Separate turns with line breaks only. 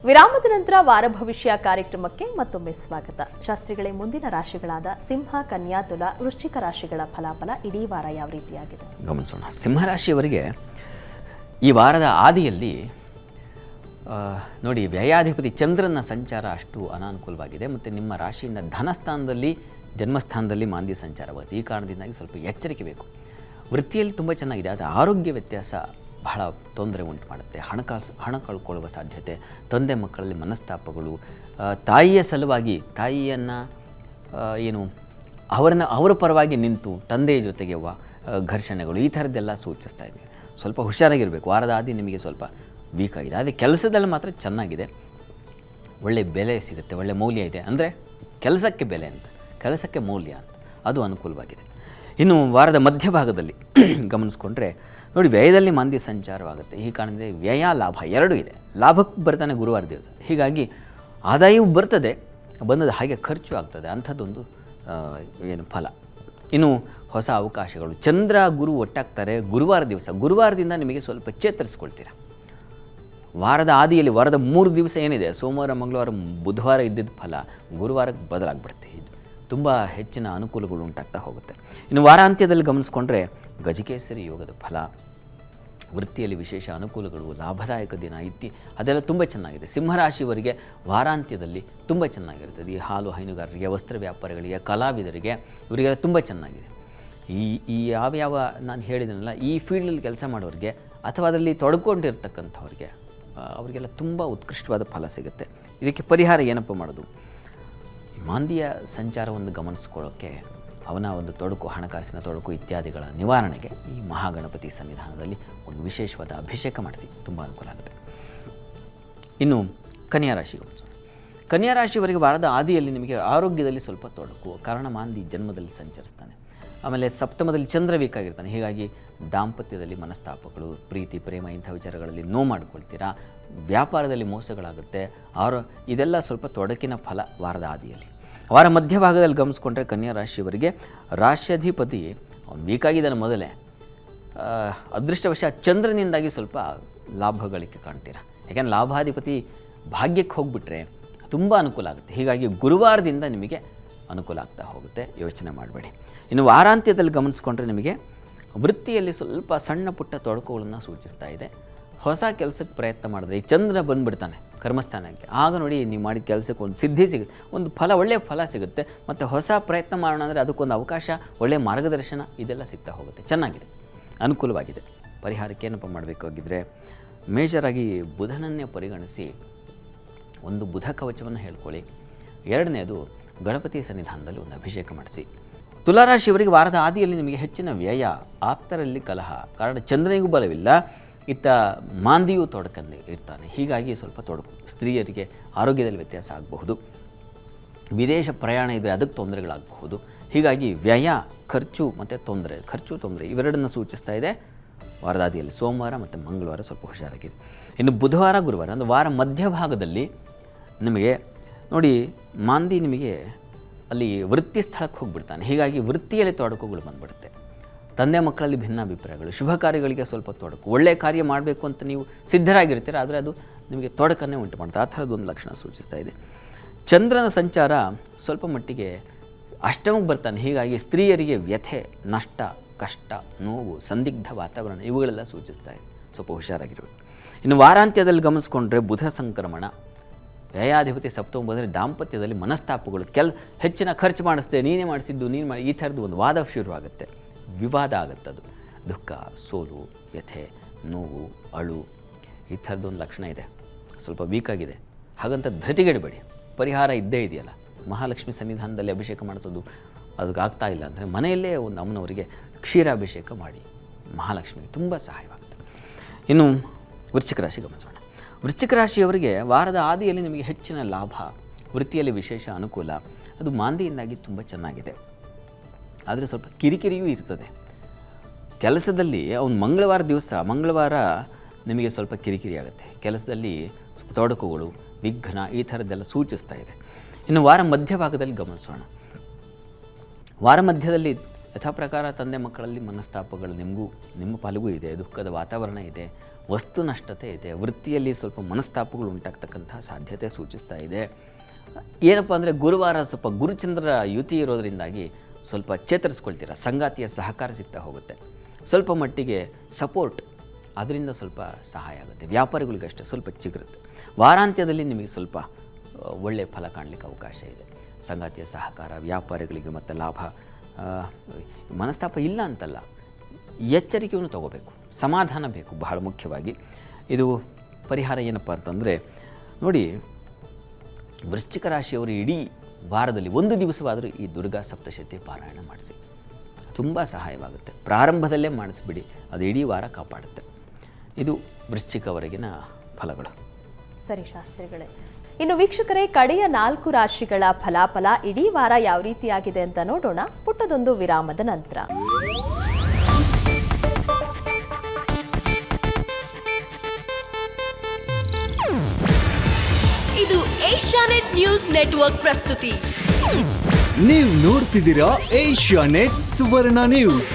ವಿರಾಮದ ನಂತರ ವಾರ ಭವಿಷ್ಯ ಕಾರ್ಯಕ್ರಮಕ್ಕೆ ಮತ್ತೊಮ್ಮೆ ಸ್ವಾಗತ. ಶಾಸ್ತ್ರಿಗಳೇ, ಮುಂದಿನ ರಾಶಿಗಳಾದ ಸಿಂಹ, ಕನ್ಯಾ, ತುಲಾ, ವೃಶ್ಚಿಕ ರಾಶಿಗಳ ಫಲಾಫಲ ಇಡೀ ವಾರ ಯಾವ ರೀತಿಯಾಗಿದೆ
ಗಮನಿಸೋಣ. ಸಿಂಹರಾಶಿಯವರಿಗೆ ಈ ವಾರದ ಆದಿಯಲ್ಲಿ ನೋಡಿ, ವ್ಯಯಾಧಿಪತಿ ಚಂದ್ರನ ಸಂಚಾರ ಅಷ್ಟು ಅನಾನುಕೂಲವಾಗಿದೆ ಮತ್ತು ನಿಮ್ಮ ರಾಶಿಯಿಂದ ಧನಸ್ಥಾನದಲ್ಲಿ, ಜನ್ಮಸ್ಥಾನದಲ್ಲಿ ಮಾಂದ್ಯ ಸಂಚಾರವಾಗುತ್ತೆ. ಈ ಕಾರಣದಿಂದಾಗಿ ಸ್ವಲ್ಪ ಎಚ್ಚರಿಕೆ ಬೇಕು. ವೃತ್ತಿಯಲ್ಲಿ ತುಂಬ ಚೆನ್ನಾಗಿದೆ, ಆದರೆ ಆರೋಗ್ಯ ವ್ಯತ್ಯಾಸ ಬಹಳ ತೊಂದರೆ ಉಂಟು ಮಾಡುತ್ತೆ. ಹಣ ಕಳ್ಕೊಳ್ಳುವ ಸಾಧ್ಯತೆ, ತಂದೆ ಮಕ್ಕಳಲ್ಲಿ ಮನಸ್ತಾಪಗಳು, ತಾಯಿಯ ಸಲುವಾಗಿ ತಾಯಿಯನ್ನು ಅವರ ಪರವಾಗಿ ನಿಂತು ತಂದೆಯ ಜೊತೆಗೆ ಘರ್ಷಣೆಗಳು, ಈ ಥರದ್ದೆಲ್ಲ ಸೂಚಿಸ್ತಾ ಇದೆ. ಸ್ವಲ್ಪ ಹುಷಾರಾಗಿರಬೇಕು. ವಾರದ ಆದಿ ನಿಮಗೆ ಸ್ವಲ್ಪ ವೀಕ್ ಆಗಿದೆ, ಆದರೆ ಕೆಲಸದಲ್ಲಿ ಮಾತ್ರ ಚೆನ್ನಾಗಿದೆ. ಒಳ್ಳೆಯ ಬೆಲೆ ಸಿಗುತ್ತೆ, ಒಳ್ಳೆಯ ಮೌಲ್ಯ ಇದೆ. ಅಂದರೆ ಕೆಲಸಕ್ಕೆ ಬೆಲೆ ಅಂತ, ಕೆಲಸಕ್ಕೆ ಮೌಲ್ಯ ಅಂತ, ಅದು ಅನುಕೂಲವಾಗಿದೆ. ಇನ್ನು ವಾರದ ಮಧ್ಯಭಾಗದಲ್ಲಿ ಗಮನಿಸ್ಕೊಂಡ್ರೆ ನೋಡಿ, ವ್ಯಯದಲ್ಲಿ ಮಾಂದ್ಯ ಸಂಚಾರವಾಗುತ್ತೆ. ಈ ಕಾರಣದಿಂದ ವ್ಯಯ ಲಾಭ ಎರಡೂ ಇದೆ. ಲಾಭಕ್ಕೆ ಬರ್ತಾನೆ ಗುರುವಾರ ದಿವಸ, ಹೀಗಾಗಿ ಆದಾಯವೂ ಬರ್ತದೆ, ಬಂದದ್ದು ಹಾಗೆ ಖರ್ಚು ಆಗ್ತದೆ. ಅಂಥದ್ದೊಂದು ಫಲ. ಇನ್ನು ಹೊಸ ಅವಕಾಶಗಳು, ಚಂದ್ರ ಗುರು ಒಟ್ಟಾಗ್ತಾರೆ ಗುರುವಾರ ದಿವಸ. ಗುರುವಾರದಿಂದ ನಿಮಗೆ ಸ್ವಲ್ಪ ಚೇತರಿಸ್ಕೊಳ್ತೀರ. ವಾರದ ಆದಿಯಲ್ಲಿ ವಾರದ 3 ದಿವಸ ಏನಿದೆ, ಸೋಮವಾರ, ಮಂಗಳವಾರ, ಬುಧವಾರ ಇದ್ದಿದ್ದ ಫಲ ಗುರುವಾರಕ್ಕೆ ಬದಲಾಗ್ಬಿಡುತ್ತೆ. ತುಂಬ ಹೆಚ್ಚಿನ ಅನುಕೂಲಗಳು ಉಂಟಾಗ್ತಾ ಹೋಗುತ್ತೆ. ಇನ್ನು ವಾರಾಂತ್ಯದಲ್ಲಿ ಗಮನಿಸ್ಕೊಂಡ್ರೆ ಗಜಕೇಸರಿ ಯೋಗದ ಫಲ, ವೃತ್ತಿಯಲ್ಲಿ ವಿಶೇಷ ಅನುಕೂಲಗಳು, ಲಾಭದಾಯಕ ದಿನ ಅದೆಲ್ಲ ತುಂಬ ಚೆನ್ನಾಗಿದೆ. ಸಿಂಹರಾಶಿಯವರಿಗೆ ವಾರಾಂತ್ಯದಲ್ಲಿ ತುಂಬ ಚೆನ್ನಾಗಿರ್ತದೆ. ಈ ಹಾಲು ಹೈನುಗಾರರಿಗೆ, ವಸ್ತ್ರ ವ್ಯಾಪಾರಿಗಳಿಗೆ, ಕಲಾವಿದರಿಗೆ, ಇವರಿಗೆಲ್ಲ ತುಂಬ ಚೆನ್ನಾಗಿದೆ. ಈ ಯಾವ್ಯಾವ ನಾನು ಹೇಳಿದನಲ್ಲ, ಈ ಫೀಲ್ಡಲ್ಲಿ ಕೆಲಸ ಮಾಡೋರಿಗೆ ಅಥವಾ ಅದರಲ್ಲಿ ತೊಡ್ಕೊಂಡಿರ್ತಕ್ಕಂಥವ್ರಿಗೆ ಅವರಿಗೆಲ್ಲ ತುಂಬ ಉತ್ಕೃಷ್ಟವಾದ ಫಲ ಸಿಗುತ್ತೆ. ಇದಕ್ಕೆ ಪರಿಹಾರ ಏನಪ್ಪ ಮಾಡೋದು? ಮಾಂದ್ಯ ಸಂಚಾರವನ್ನು ಗಮನಿಸ್ಕೊಳ್ಳೋಕ್ಕೆ ಅವನ ಒಂದು ತೊಡಕು, ಹಣಕಾಸಿನ ತೊಡಕು ಇತ್ಯಾದಿಗಳ ನಿವಾರಣೆಗೆ ಈ ಮಹಾಗಣಪತಿ ಸನ್ನಿಧಾನದಲ್ಲಿ ಒಂದು ವಿಶೇಷವಾದ ಅಭಿಷೇಕ ಮಾಡಿಸಿ ತುಂಬ ಅನುಕೂಲ ಆಗುತ್ತೆ. ಇನ್ನು ಕನ್ಯಾ ರಾಶಿಗಳು, ಕನ್ಯಾ ರಾಶಿಯವರಿಗೆ ವಾರದ ಆದಿಯಲ್ಲಿ ನಿಮಗೆ ಆರೋಗ್ಯದಲ್ಲಿ ಸ್ವಲ್ಪ ತೊಡಕು, ಕಾರಣ ಮಾಂದಿ ಜನ್ಮದಲ್ಲಿ ಸಂಚರಿಸ್ತಾನೆ. ಆಮೇಲೆ ಸಪ್ತಮದಲ್ಲಿ ಚಂದ್ರ ಬೇಕಾಗಿರ್ತಾನೆ, ಹೀಗಾಗಿ ದಾಂಪತ್ಯದಲ್ಲಿ ಮನಸ್ತಾಪಗಳು, ಪ್ರೀತಿ ಪ್ರೇಮ ಇಂಥ ವಿಚಾರಗಳಲ್ಲಿ ನೋವು ಮಾಡ್ಕೊಳ್ತೀರಾ. ವ್ಯಾಪಾರದಲ್ಲಿ ಮೋಸಗಳಾಗುತ್ತೆ. ಇದೆಲ್ಲ ಸ್ವಲ್ಪ ತೊಡಕಿನ ಫಲ ವಾರದ ಆದಿಯಲ್ಲಿ. ವಾರ ಮಧ್ಯಭಾಗದಲ್ಲಿ ಗಮನಿಸ್ಕೊಂಡ್ರೆ ಕನ್ಯಾ ರಾಶಿಯವರಿಗೆ ರಾಶ್ಯಾಧಿಪತಿ ಅವನು ಬೇಕಾಗಿದ್ದಾನೆ ಮೊದಲೇ. ಅದೃಷ್ಟವಶ ಚಂದ್ರನಿಂದಾಗಿ ಸ್ವಲ್ಪ ಲಾಭಗಳಿಕೆ ಕಾಣ್ತೀರಾ. ಯಾಕೆಂದರೆ ಲಾಭಾಧಿಪತಿ ಭಾಗ್ಯಕ್ಕೆ ಹೋಗಿಬಿಟ್ರೆ ತುಂಬ ಅನುಕೂಲ ಆಗುತ್ತೆ. ಹೀಗಾಗಿ ಗುರುವಾರದಿಂದ ನಿಮಗೆ ಅನುಕೂಲ ಆಗ್ತಾ ಹೋಗುತ್ತೆ, ಯೋಚನೆ ಮಾಡಬೇಡಿ. ಇನ್ನು ವಾರಾಂತ್ಯದಲ್ಲಿ ಗಮನಿಸ್ಕೊಂಡ್ರೆ ನಿಮಗೆ ವೃತ್ತಿಯಲ್ಲಿ ಸ್ವಲ್ಪ ಸಣ್ಣ ಪುಟ್ಟ ತೊಡಕುಗಳನ್ನು ಸೂಚಿಸ್ತಾ ಇದೆ. ಹೊಸ ಕೆಲಸಕ್ಕೆ ಪ್ರಯತ್ನ ಮಾಡಿದ್ರೆ ಈ ಚಂದ್ರ ಬಂದುಬಿಡ್ತಾನೆ ಕರ್ಮಸ್ಥಾನಕ್ಕೆ, ಆಗ ನೋಡಿ ನೀವು ಮಾಡಿದ ಕೆಲಸಕ್ಕೆ ಒಂದು ಸಿದ್ಧಿ ಸಿಗುತ್ತೆ, ಒಂದು ಫಲ, ಒಳ್ಳೆಯ ಫಲ ಸಿಗುತ್ತೆ. ಮತ್ತು ಹೊಸ ಪ್ರಯತ್ನ ಮಾಡೋಣ ಅಂದರೆ ಅದಕ್ಕೊಂದು ಅವಕಾಶ, ಒಳ್ಳೆಯ ಮಾರ್ಗದರ್ಶನ ಇದೆಲ್ಲ ಸಿಗ್ತಾ ಹೋಗುತ್ತೆ. ಚೆನ್ನಾಗಿದೆ, ಅನುಕೂಲವಾಗಿದೆ. ಪರಿಹಾರಕ್ಕೆ ಏನಪ್ಪ ಮಾಡಬೇಕಾಗಿದ್ದರೆ ಮೇಜರಾಗಿ ಬುಧನನ್ನೇ ಪರಿಗಣಿಸಿ ಒಂದು ಬುಧ ಕವಚವನ್ನು ಹೇಳ್ಕೊಳ್ಳಿ. ಎರಡನೇದು ಗಣಪತಿ ಸನ್ನಿಧಾನದಲ್ಲಿ ಒಂದು ಅಭಿಷೇಕ ಮಾಡಿಸಿ. ತುಲಾರಾಶಿಯವರಿಗೆ ವಾರದ ಆದಿಯಲ್ಲಿ ನಿಮಗೆ ಹೆಚ್ಚಿನ ವ್ಯಯ, ಆಪ್ತರಲ್ಲಿ ಕಲಹ, ಕಾರಣ ಚಂದ್ರನಿಗೂ ಬಲವಿಲ್ಲ, ಇತ್ತ ಮಾಂದಿಯೂ ತೊಡಕಲ್ಲಿ ಇರ್ತಾನೆ. ಹೀಗಾಗಿ ಸ್ವಲ್ಪ ತೊಡಕು. ಸ್ತ್ರೀಯರಿಗೆ ಆರೋಗ್ಯದಲ್ಲಿ ವ್ಯತ್ಯಾಸ ಆಗಬಹುದು. ವಿದೇಶ ಪ್ರಯಾಣ ಇದ್ದರೆ ಅದಕ್ಕೆ ತೊಂದರೆಗಳಾಗಬಹುದು. ಹೀಗಾಗಿ ವ್ಯಯ, ಖರ್ಚು ಮತ್ತು ತೊಂದರೆ ಇವೆರಡನ್ನು ಸೂಚಿಸ್ತಾ ಇದೆ ವಾರದಾದಿಯಲ್ಲಿ. ಸೋಮವಾರ ಮತ್ತು ಮಂಗಳವಾರ ಸ್ವಲ್ಪ ಹುಷಾರಾಗಿದೆ. ಇನ್ನು ಬುಧವಾರ, ಗುರುವಾರ ಅಂದರೆ ವಾರ ಮಧ್ಯಭಾಗದಲ್ಲಿ ನಿಮಗೆ ನೋಡಿ, ಮಾಂದಿ ನಿಮಗೆ ಅಲ್ಲಿ ವೃತ್ತಿ ಸ್ಥಳಕ್ಕೆ ಹೋಗಿಬಿಡ್ತಾನೆ. ಹೀಗಾಗಿ ವೃತ್ತಿಯಲ್ಲಿ ತೊಡಕುಗಳು ಬಂದುಬಿಡುತ್ತೆ. ತಂದೆ ಮಕ್ಕಳಲ್ಲಿ ಭಿನ್ನಾಭಿಪ್ರಾಯಗಳು, ಶುಭ ಕಾರ್ಯಗಳಿಗೆ ಸ್ವಲ್ಪ ತೊಡಕು. ಒಳ್ಳೆಯ ಕಾರ್ಯ ಮಾಡಬೇಕು ಅಂತ ನೀವು ಸಿದ್ಧರಾಗಿರ್ತೀರ, ಆದರೆ ಅದು ನಿಮಗೆ ತೊಡಕನ್ನೇ ಉಂಟು ಮಾಡುತ್ತೆ. ಆ ಥರದ್ದು ಒಂದು ಲಕ್ಷಣ ಸೂಚಿಸ್ತಾ ಇದೆ. ಚಂದ್ರನ ಸಂಚಾರ ಸ್ವಲ್ಪ ಮಟ್ಟಿಗೆ ಅಷ್ಟಮಕ್ಕೆ ಬರ್ತಾನೆ. ಹೀಗಾಗಿ ಸ್ತ್ರೀಯರಿಗೆ ವ್ಯಥೆ, ನಷ್ಟ, ಕಷ್ಟ, ನೋವು, ಸಂದಿಗ್ಧ ವಾತಾವರಣ ಇವುಗಳೆಲ್ಲ ಸೂಚಿಸ್ತಾ ಇದೆ. ಸ್ವಲ್ಪ ಹುಷಾರಾಗಿರಬೇಕು. ಇನ್ನು ವಾರಾಂತ್ಯದಲ್ಲಿ ಗಮನಿಸ್ಕೊಂಡ್ರೆ ಬುಧ ಸಂಕ್ರಮಣ, ವ್ಯಯಾಧಿಪತಿ ಸಪ್ತಮ ಬಂದರೆ ದಾಂಪತ್ಯದಲ್ಲಿ ಮನಸ್ತಾಪಗಳು, ಹೆಚ್ಚಿನ ಖರ್ಚು ಮಾಡಿಸ್ದೆ, ನೀನೇ ಮಾಡಿಸಿದ್ದು, ನೀನು ಮಾಡಿ, ಈ ಥರದ್ದು ಒಂದು ವಾದ ಶುರುವಾಗುತ್ತೆ, ವಿವಾದ ಆಗುತ್ತದು. ದುಃಖ, ಸೋಲು, ವ್ಯಥೆ, ನೋವು, ಅಳು ಈ ಥರದ್ದೊಂದು ಲಕ್ಷಣ ಇದೆ. ಸ್ವಲ್ಪ ವೀಕಾಗಿದೆ. ಹಾಗಂತ ಧೃತಿಗೆಡಬೇಡಿ. ಪರಿಹಾರ ಇದ್ದೇ ಇದೆಯಲ್ಲ, ಮಹಾಲಕ್ಷ್ಮಿ ಸನ್ನಿಧಾನದಲ್ಲಿ ಅಭಿಷೇಕ ಮಾಡಿಸೋದು ಅದಕ್ಕೆ ಆಗ್ತಾ ಇಲ್ಲ ಅಂದರೆ ಮನೆಯಲ್ಲೇ ಒಂದು ಅಮ್ಮನವರಿಗೆ ಕ್ಷೀರಾಭಿಷೇಕ ಮಾಡಿ, ಮಹಾಲಕ್ಷ್ಮಿಗೆ ತುಂಬ ಸಹಾಯವಾಗುತ್ತೆ. ಇನ್ನು ವೃಶ್ಚಿಕ ರಾಶಿ ಗಮನಿಸೋಣ. ವೃಶ್ಚಿಕ ರಾಶಿಯವರಿಗೆ ವಾರದ ಆದಿಯಲ್ಲಿ ನಿಮಗೆ ಹೆಚ್ಚಿನ ಲಾಭ, ವೃತ್ತಿಯಲ್ಲಿ ವಿಶೇಷ ಅನುಕೂಲ, ಅದು ಮಾಂದಿಯಿಂದಾಗಿ ತುಂಬ ಚೆನ್ನಾಗಿದೆ. ಆದರೆ ಸ್ವಲ್ಪ ಕಿರಿಕಿರಿಯೂ ಇರ್ತದೆ ಕೆಲಸದಲ್ಲಿ. ಅವನು ಮಂಗಳವಾರ ನಿಮಗೆ ಸ್ವಲ್ಪ ಕಿರಿಕಿರಿ ಆಗುತ್ತೆ. ಕೆಲಸದಲ್ಲಿ ತೊಡಕುಗಳು, ವಿಘ್ನ ಈ ಥರದ್ದೆಲ್ಲ ಸೂಚಿಸ್ತಾ ಇದೆ. ಇನ್ನು ವಾರ ಮಧ್ಯಭಾಗದಲ್ಲಿ ಗಮನಿಸೋಣ. ವಾರ ಮಧ್ಯದಲ್ಲಿ ಯಥಾ ಪ್ರಕಾರ ತಂದೆ ಮಕ್ಕಳಲ್ಲಿ ಮನಸ್ತಾಪಗಳು ನಿಮ್ಮ ಪಾಲಿಗೂ ಇದೆ, ದುಃಖದ ವಾತಾವರಣ ಇದೆ, ವಸ್ತು ನಷ್ಟತೆ ಇದೆ, ವೃತ್ತಿಯಲ್ಲಿ ಸ್ವಲ್ಪ ಮನಸ್ತಾಪಗಳು ಉಂಟಾಗ್ತಕ್ಕಂಥ ಸಾಧ್ಯತೆ ಸೂಚಿಸ್ತಾ ಇದೆ. ಏನಪ್ಪ ಅಂದರೆ ಗುರುವಾರ ಸ್ವಲ್ಪ ಗುರುಚಂದ್ರ ಯುತಿ ಇರೋದರಿಂದಾಗಿ ಸ್ವಲ್ಪ ಚೇತರಿಸ್ಕೊಳ್ತೀರ, ಸಂಗಾತಿಯ ಸಹಕಾರ ಸಿಗ್ತಾ ಹೋಗುತ್ತೆ, ಸ್ವಲ್ಪ ಮಟ್ಟಿಗೆ ಸಪೋರ್ಟ್ ಅದರಿಂದ ಸ್ವಲ್ಪ ಸಹಾಯ ಆಗುತ್ತೆ. ವ್ಯಾಪಾರಿಗಳಿಗಷ್ಟೇ ಸ್ವಲ್ಪ ಚಿಗುರುತ್ತೆ. ವಾರಾಂತ್ಯದಲ್ಲಿ ನಿಮಗೆ ಸ್ವಲ್ಪ ಒಳ್ಳೆಯ ಫಲ ಕಾಣಲಿಕ್ಕೆ ಅವಕಾಶ ಇದೆ. ಸಂಗಾತಿಯ ಸಹಕಾರ, ವ್ಯಾಪಾರಿಗಳಿಗೆ ಮತ್ತು ಲಾಭ. ಮನಸ್ತಾಪ ಇಲ್ಲ ಅಂತಲ್ಲ, ಎಚ್ಚರಿಕೆಯನ್ನು ತಗೋಬೇಕು, ಸಮಾಧಾನ ಬೇಕು ಬಹಳ ಮುಖ್ಯವಾಗಿ. ಇದು ಪರಿಹಾರ ಏನಪ್ಪ ಅಂತಂದರೆ ನೋಡಿ, ವೃಶ್ಚಿಕ ರಾಶಿಯವರು ಇಡೀ ವಾರದಲ್ಲಿ ಒಂದು ದಿವಸವಾದರೂ ಈ ದುರ್ಗಾ ಸಪ್ತಶತಿ ಪಾರಾಯಣ ಮಾಡಿಸಿ, ತುಂಬ ಸಹಾಯವಾಗುತ್ತೆ. ಪ್ರಾರಂಭದಲ್ಲೇ ಮಾಡಿಸ್ಬಿಡಿ, ಅದು ಇಡೀ ವಾರ ಕಾಪಾಡುತ್ತೆ. ಇದು ವೃಶ್ಚಿಕವರೆಗಿನ ಫಲಗಳು.
ಸರಿ ಶಾಸ್ತ್ರಿಗಳೇ, ಇನ್ನು ವೀಕ್ಷಕರೇ, ಕಡೆಯ 4 ರಾಶಿಗಳ ಫಲಾಫಲ ಇಡೀ ವಾರ ಯಾವ ರೀತಿಯಾಗಿದೆ ಅಂತ ನೋಡೋಣ ಪುಟ್ಟದೊಂದು ವಿರಾಮದ ನಂತರ.
ಇದು ಏಷ್ಯಾನೆಟ್ ನ್ಯೂಸ್ ನೆಟ್ವರ್ಕ್ ಪ್ರಸ್ತುತಿ.
ನೀವು ನೋಡ್ತಿದ್ದೀರಾ ಏಷ್ಯಾನೆಟ್ ಸುವರ್ಣ ನ್ಯೂಸ್.